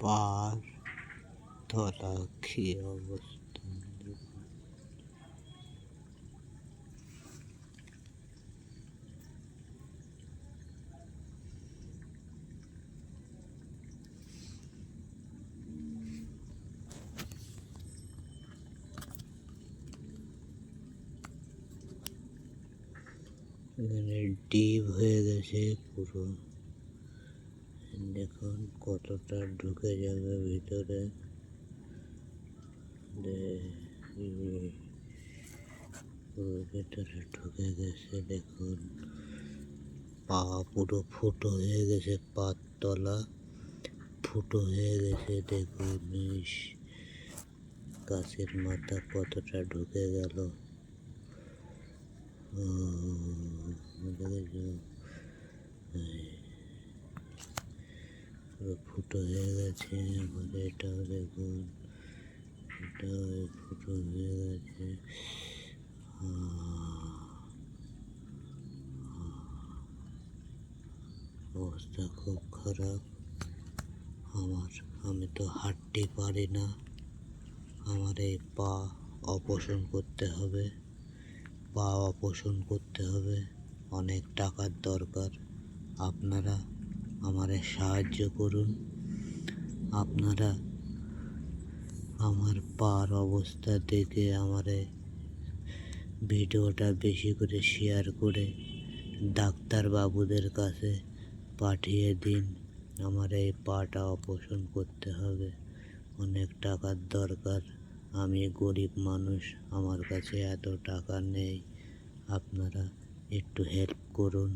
পার তলা কি অবস্থা। এখানে ডিপ হয়ে গেছে পুরো, দেখুন কতটা ঢুকে যাবে ভিতরে। পুরো ভেতরে ঢুকে গেছে, দেখুন পা পুরো ফুটো হয়ে গেছে, পার তলা ফুটো হয়ে গেছে। দেখুন গাছের মাথা কতটা ঢুকে গেল, পুরো ফুটো হয়ে গেছে। আমাদের এটাও দেখুন, এটাও ফুটো হয়ে গেছে। অবস্থা খুব খারাপ আমার। আমি তো হাঁটতে পারি না, আমার এই পা অপারেশন করতে হবে। পা অপারেশন করতে হবে, অনেক টাকার দরকার। আপনারা আমারে সাহায্য করুন। আপনারা আমার পার অবস্থা দেখে আমারে ভিডিওটা বেশি করে শেয়ার করে ডাক্তারবাবুদের কাছে পাঠিয়ে দিন। আমার এই পাটা অপারেশন করতে হবে, অনেক টাকার দরকার। আমি গরিব মানুষ, আমার কাছে এত টাকা নেই। আপনারা একটু হেল্প করুন।